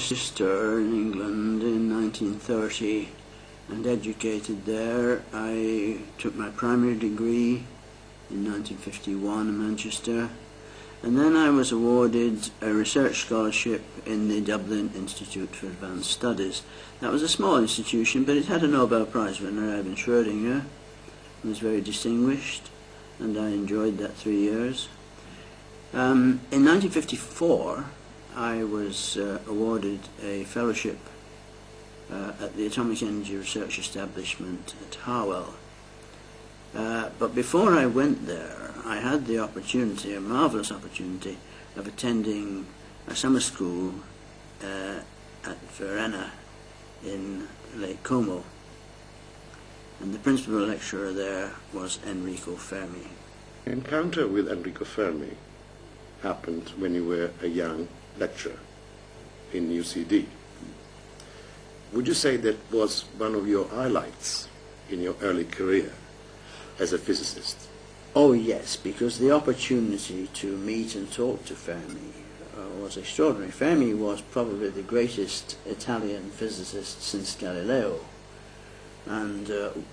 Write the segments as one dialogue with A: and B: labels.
A: Manchester in England in 1930 and educated there. I took my primary degree in 1951 in Manchester, and then I was awarded a research scholarship in the Dublin Institute for Advanced Studies. That was a small institution, but it had a Nobel Prize winner, Erwin Schrödinger. He was very distinguished, and I enjoyed that 3 years. In 1954, I was awarded a fellowship at the Atomic Energy Research Establishment at Harwell. But before I went there, I had the opportunity, a marvellous opportunity, of attending a summer school at Verena in Lake Como. And the principal lecturer there was Enrico Fermi.
B: Encounter with Enrico Fermi happened when you were a young lecturer in UCD. Would you say that was one of your highlights in your early career as a physicist?
A: Oh yes, because the opportunity to meet and talk to Fermi was extraordinary. Fermi was probably the greatest Italian physicist since Galileo, and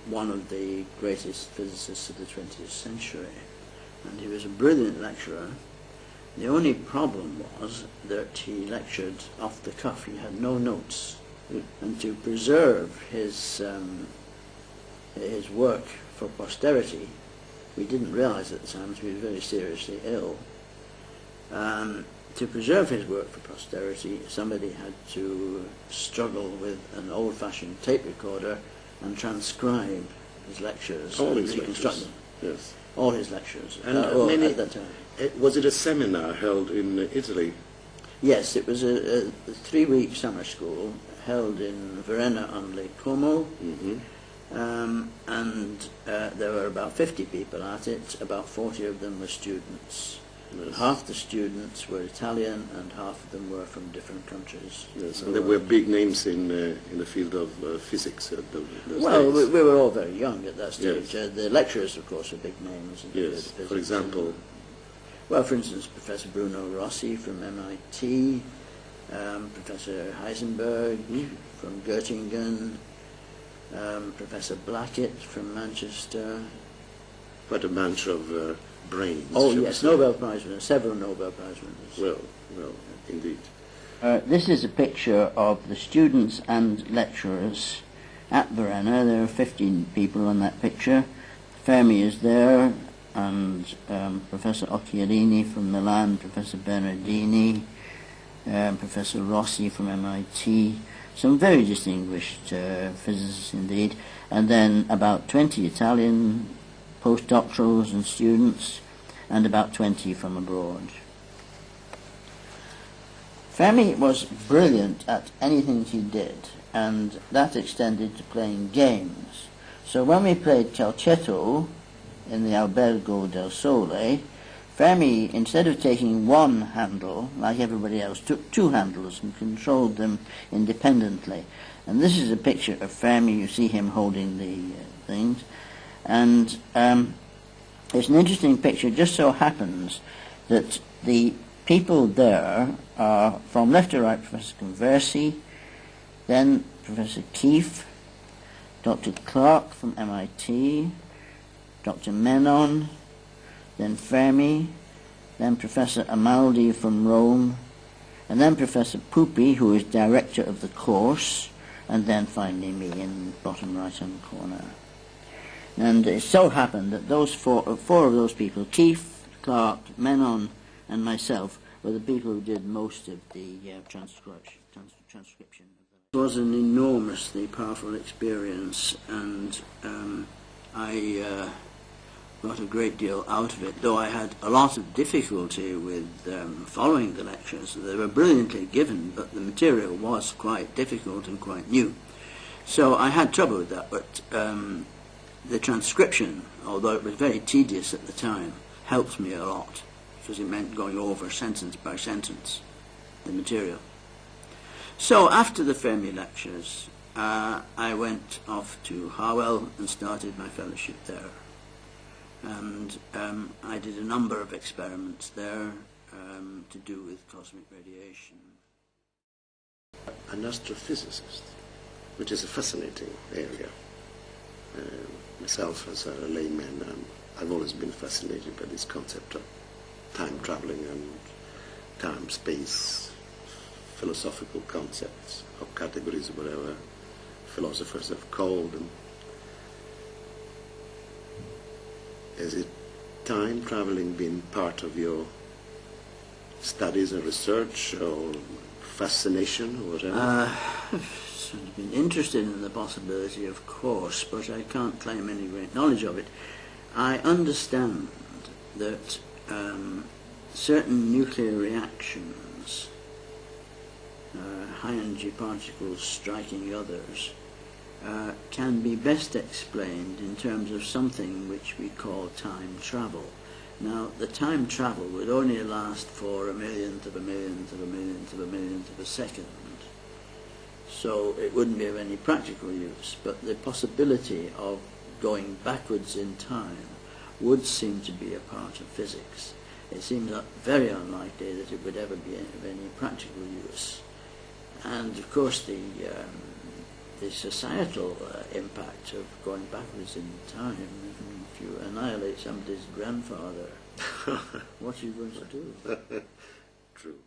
A: one of the greatest physicists of the 20th century. And he was a brilliant lecturer. The only problem was that he lectured off the cuff. He had no notes. And to preserve his work for posterity, we didn't realize at the time that he was very seriously ill. To preserve his work for posterity, somebody had to struggle with an old-fashioned tape recorder and transcribe his lectures.
B: All his lectures? Yes.
A: All his lectures.
B: And
A: at that time.
B: Was it a seminar held in Italy?
A: Yes, it was a 3-week summer school held in Verena on Lake Como.
B: Mm-hmm.
A: And there were about 50 people at it. About 40 of them were students. Yes. Half the students were Italian and half of them were from different countries.
B: Yes, and there were big names in the field of physics at those
A: well,
B: days.
A: we were all very young at that stage.
B: Yes.
A: The lecturers, of course, were big names. In
B: yes, for example?
A: Well, for instance, Professor Bruno Rossi from MIT, Professor Heisenberg from Göttingen, Professor Blackett from Manchester.
B: Quite a bunch of brains.
A: Oh yes, Nobel Prize winners, several Nobel Prize winners.
B: Well, indeed.
A: This is a picture of the students and lecturers at Verena. There are 15 people on that picture. Fermi is there, and Professor Occhiarini from Milan, Professor Bernardini, Professor Rossi from MIT, some very distinguished physicists indeed, and then about 20 Italian postdoctorals and students, and about 20 from abroad. Fermi was brilliant at anything he did, and that extended to playing games. So when we played Calcetto in the Albergo del Sole, Fermi, instead of taking one handle, like everybody else, took 2 handles and controlled them independently. And this is a picture of Fermi. You see him holding the things. And it's an interesting picture. It just so happens that the people there are, from left to right, Professor Conversi, then Professor Keefe, Dr. Clark from MIT, Dr. Menon, then Fermi, then Professor Amaldi from Rome, and then Professor Pupi, who is director of the course, and then finally me in the bottom right-hand corner. And it so happened that those four of those people, Keefe, Clark, Menon, and myself, were the people who did most of the transcription. It was an enormously powerful experience, and I got a great deal out of it, though I had a lot of difficulty with following the lectures. They were brilliantly given, but the material was quite difficult and quite new. So I had trouble with that, but the transcription, although it was very tedious at the time, helped me a lot, because it meant going over sentence by sentence the material. So after the Fermi lectures, I went off to Harwell and started my fellowship there. And I did a number of experiments there to do with cosmic radiation.
B: an astrophysicist, which is a fascinating area. Myself, as a layman, I've always been fascinated by this concept of time traveling and time-space, philosophical concepts or categories, whatever philosophers have called them. Has it time traveling been part of your studies and research or fascination or whatever?
A: I've been interested in the possibility, of course, but I can't claim any great knowledge of it. I understand that certain nuclear reactions, high energy particles striking others, can be best explained in terms of something which we call time travel. Now, the time travel would only last for a millionth of a millionth of a millionth of a millionth of a second, so it wouldn't be of any practical use, but the possibility of going backwards in time would seem to be a part of physics. It seems very unlikely that it would ever be of any practical use. And of course the societal impact of going backwards in time, if you annihilate somebody's grandfather, what are you going to do?
B: True.